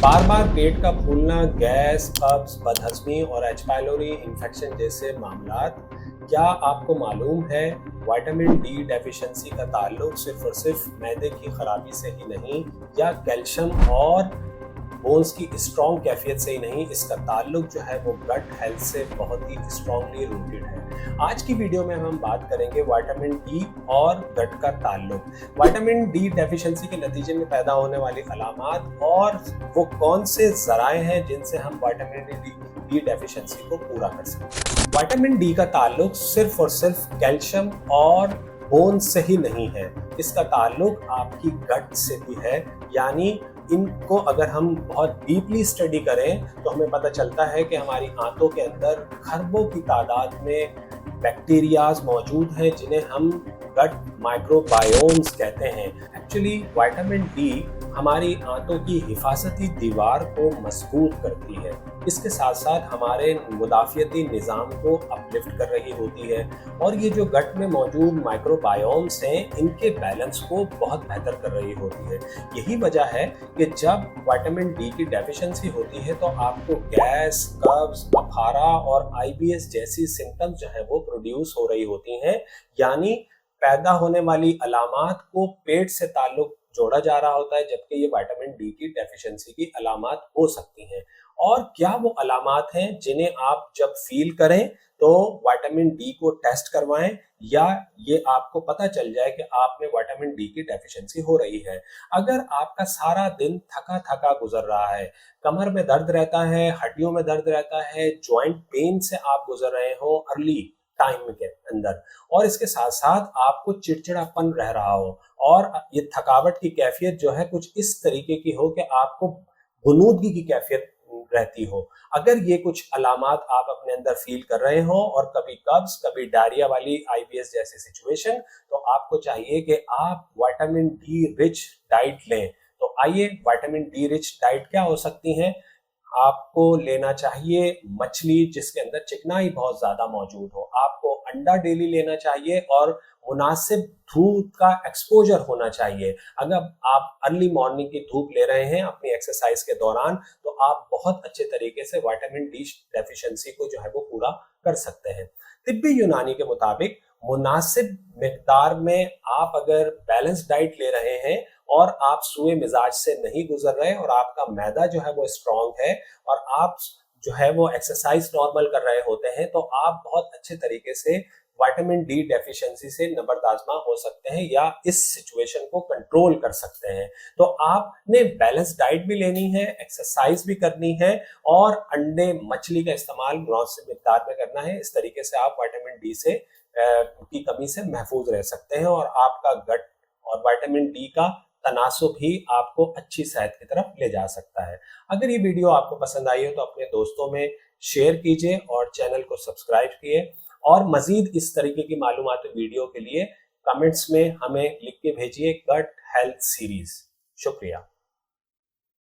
बार बार पेट का फूलना, गैस, कब्ज, बदहजमी और एच पाइलोरी इन्फेक्शन जैसे मामलात। क्या आपको मालूम है विटामिन डी डेफिशिएंसी का ताल्लुक सिर्फ और सिर्फ मैदे की खराबी से ही नहीं, या कैल्शियम और बोन्स की स्ट्रॉन्ग कैफियत से ही नहीं, इसका ताल्लुक जो है वो गट हेल्थ से बहुत ही स्ट्रॉन्गली रूटेड है। आज की वीडियो में हम बात करेंगे विटामिन डी और गट का ताल्लुक, विटामिन डी डेफिशिएंसी के नतीजे में पैदा होने वाली अलामात और वो कौन से जराए हैं जिनसे हम विटामिन डी डेफिशिएंसी को पूरा कर सकते हैं। विटामिन डी का ताल्लुक सिर्फ और सिर्फ कैल्शियम और बोन से ही नहीं है, इसका ताल्लुक आपकी गट से भी है। यानी इनको अगर हम बहुत डीपली स्टडी करें तो हमें पता चलता है कि हमारी आंतों के अंदर खरबों की तादाद में बैक्टीरियाज मौजूद हैं जिन्हें हम गट माइक्रोबायोम्स कहते हैं। एक्चुअली विटामिन डी हमारी आंतों की हिफाजती दीवार को मजबूत करती है, इसके साथ साथ हमारे मुदाफियती निज़ाम को अपलिफ्ट कर रही होती है, और ये जो गट में मौजूद माइक्रोबायोम्स हैं इनके बैलेंस को बहुत बेहतर कर रही होती है। यही वजह है कि जब विटामिन डी की डेफिशिएंसी होती है तो आपको गैस, कब्ज, अफारा और आईबीएस जैसी सिम्टम्स जो है वो प्रोड्यूस हो रही होती हैं। यानी पैदा होने वाली अलामात को पेट से ताल्लुक जोड़ा जा रहा होता है, जबकि ये विटामिन डी की डेफिशिएंसी की अलामात हो सकती हैं। और क्या वो अलामात हैं जिन्हें आप जब फील करें तो विटामिन डी को टेस्ट करवाएं, या ये आपको पता चल जाए कि आप में विटामिन डी की डेफिशिएंसी हो रही है। अगर आपका सारा दिन थका थका गुजर रहा है, कमर में दर्द रहता है, हड्डियों में दर्द रहता है, जॉइंट पेन से आप गुजर रहे हो अर्ली टाइम के अंदर, और इसके साथ साथ आपको चिड़चिड़ापन रह रहा हो, और ये थकावट की कैफियत जो है कुछ इस तरीके की हो कि आपको गुनूदगी की कैफियत रहती हो, अगर ये कुछ अलामात आप अपने अंदर फील कर रहे हो, और कभी कब्ज, कभी डायरिया वाली आईबीएस जैसी सिचुएशन, तो आपको चाहिए कि आप विटामिन डी रिच डाइट लें। तो आइए, विटामिन डी रिच डाइट क्या हो सकती है। आपको लेना चाहिए मछली जिसके अंदर चिकनाई बहुत ज्यादा मौजूद हो, आपको अंडा डेली लेना चाहिए, और मुनासिब धूप का एक्सपोजर होना चाहिए। अगर आप अर्ली मॉर्निंग की धूप ले रहे हैं अपनी एक्सरसाइज के दौरान तो आप बहुत अच्छे तरीके से विटामिन डी डेफिशिएंसी को जो है वो पूरा कर सकते हैं। तिब्बी यूनानी के मुताबिक मुनासिब मिकदार में आप अगर बैलेंस डाइट ले रहे हैं और आप सूए मिजाज से नहीं गुजर रहे, और आपका मैदा जो है वो स्ट्रांग है, और आप जो है वो एक्सरसाइज नॉर्मल कर रहे होते हैं, तो आप बहुत अच्छे तरीके से विटामिन डी डेफिशिएंसी से नबरदाजमा हो सकते हैं, या इस सिचुएशन को कंट्रोल कर सकते हैं। तो आपने बैलेंस डाइट भी लेनी है, एक्सरसाइज भी करनी है, और अंडे, मछली का इस्तेमाल मुनासिब मिकदार में करना है। इस तरीके से आप विटामिन डी से की कमी से महफूज रह सकते हैं, और आपका गट और विटामिन डी का तनासुब ही आपको अच्छी सेहत की तरफ ले जा सकता है। अगर ये वीडियो आपको पसंद आई हो तो अपने दोस्तों में शेयर कीजिए और चैनल को सब्सक्राइब कीजिए, और मजीद इस तरीके की मालूमाती वीडियो के लिए कमेंट्स में हमें लिख के भेजिए गट हेल्थ सीरीज। शुक्रिया।